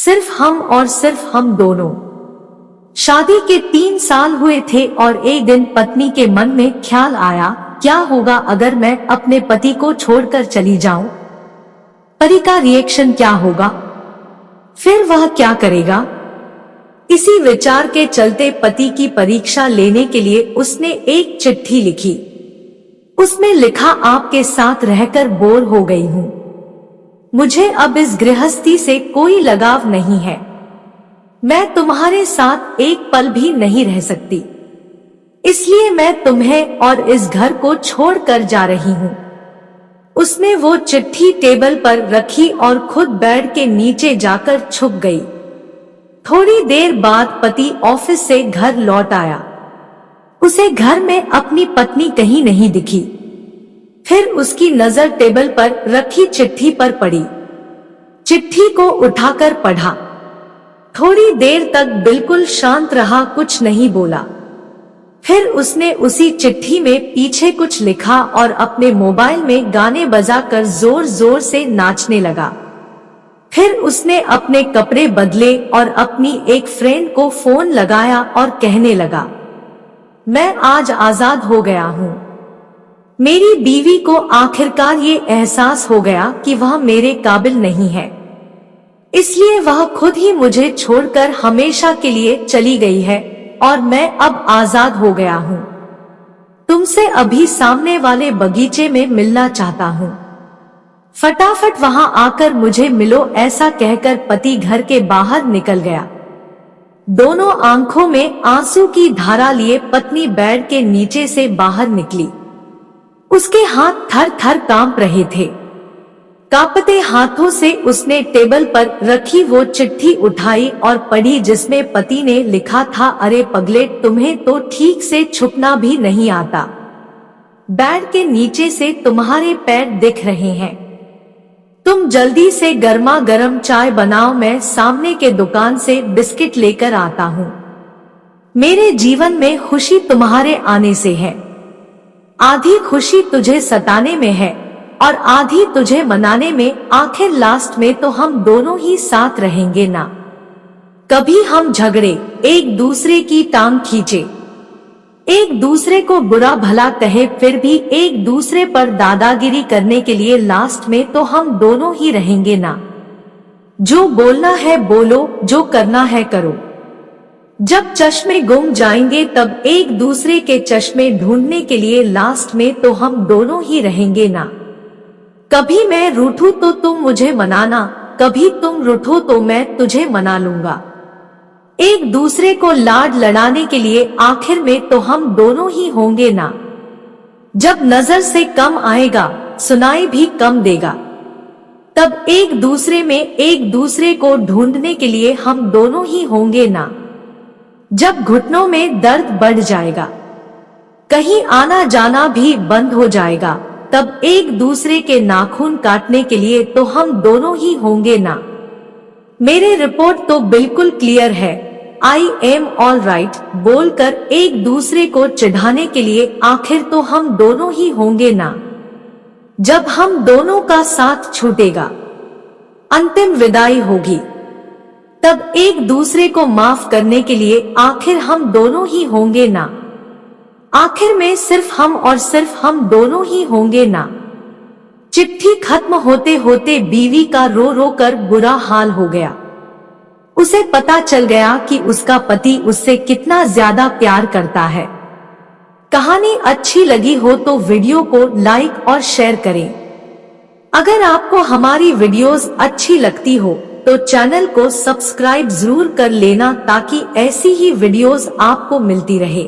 सिर्फ हम और सिर्फ हम दोनों। शादी के 3 साल हुए थे और एक दिन पत्नी के मन में ख्याल आया, क्या होगा अगर मैं अपने पति को छोड़कर चली जाऊं? पति का रिएक्शन क्या होगा? फिर वह क्या करेगा? इसी विचार के चलते पति की परीक्षा लेने के लिए उसने एक चिट्ठी लिखी। उसमें लिखा, आपके साथ रहकर बोर हो गई हूं। मुझे अब इस गृहस्थी से कोई लगाव नहीं है। मैं तुम्हारे साथ एक पल भी नहीं रह सकती, इसलिए मैं तुम्हें और इस घर को छोड़कर जा रही हूं। उसने वो चिट्ठी टेबल पर रखी और खुद बेड के नीचे जाकर छुप गई। थोड़ी देर बाद पति ऑफिस से घर लौट आया। उसे घर में अपनी पत्नी कहीं नहीं दिखी। फिर उसकी नजर टेबल पर रखी चिट्ठी पर पड़ी। चिट्ठी को उठाकर पढ़ा। थोड़ी देर तक बिल्कुल शांत रहा, कुछ नहीं बोला। फिर उसने उसी चिट्ठी में पीछे कुछ लिखा और अपने मोबाइल में गाने बजाकर जोर जोर से नाचने लगा। फिर उसने अपने कपड़े बदले और अपनी एक फ्रेंड को फोन लगाया और कहने लगा, मैं आज आजाद हो गया हूँ। मेरी बीवी को आखिरकार ये एहसास हो गया कि वह मेरे काबिल नहीं है, इसलिए वह खुद ही मुझे छोड़कर हमेशा के लिए चली गई है और मैं अब आजाद हो गया हूँ। तुमसे अभी सामने वाले बगीचे में मिलना चाहता हूँ। फटाफट वहां आकर मुझे मिलो। ऐसा कहकर पति घर के बाहर निकल गया। दोनों आंखों में आंसू की धारा लिए पत्नी बेड के नीचे से बाहर निकली। उसके हाथ थर थर कांप रहे थे। कांपते हाथों से उसने टेबल पर रखी वो चिट्ठी उठाई और पढ़ी, जिसमें पति ने लिखा था, अरे पगले, तुम्हें तो ठीक से छुपना भी नहीं आता। बेड के नीचे से तुम्हारे पैर दिख रहे हैं। तुम जल्दी से गर्मा गर्म चाय बनाओ, मैं सामने के दुकान से बिस्किट लेकर आता हूँ। मेरे जीवन में खुशी तुम्हारे आने से है। आधी खुशी तुझे सताने में है और आधी तुझे मनाने में। आखिर लास्ट में तो हम दोनों ही साथ रहेंगे ना। कभी हम झगड़े, एक दूसरे की टांग खींचे, एक दूसरे को बुरा भला कहे, फिर भी एक दूसरे पर दादागिरी करने के लिए लास्ट में तो हम दोनों ही रहेंगे ना। जो बोलना है बोलो, जो करना है करो। जब चश्मे गुम जाएंगे तब एक दूसरे के चश्मे ढूंढने के लिए लास्ट में तो हम दोनों ही रहेंगे ना। कभी मैं रूठूं तो तुम मुझे मनाना, कभी तुम रूठो तो मैं तुझे मना लूंगा। एक दूसरे को लाड लड़ाने के लिए आखिर में तो हम दोनों ही होंगे ना। जब नजर से कम आएगा, सुनाई भी कम देगा, तब एक दूसरे में एक दूसरे को ढूंढने के लिए हम दोनों ही होंगे ना। जब घुटनों में दर्द बढ़ जाएगा, कहीं आना जाना भी बंद हो जाएगा, तब एक दूसरे के नाखून काटने के लिए तो हम दोनों ही होंगे ना। मेरे रिपोर्ट तो बिल्कुल क्लियर है, आई एम ऑल राइट बोलकर एक दूसरे को चिढ़ाने के लिए आखिर तो हम दोनों ही होंगे ना। जब हम दोनों का साथ छूटेगा, अंतिम विदाई होगी, तब एक दूसरे को माफ करने के लिए आखिर हम दोनों ही होंगे ना। आखिर में सिर्फ हम और सिर्फ हम दोनों ही होंगे ना। चिट्ठी खत्म होते होते बीवी का रो रो कर बुरा हाल हो गया। उसे पता चल गया कि उसका पति उससे कितना ज्यादा प्यार करता है। कहानी अच्छी लगी हो तो वीडियो को लाइक और शेयर करें। अगर आपको हमारी वीडियोस अच्छी लगती हो तो चैनल को सब्सक्राइब जरूर कर लेना, ताकि ऐसी ही वीडियोस आपको मिलती रहे।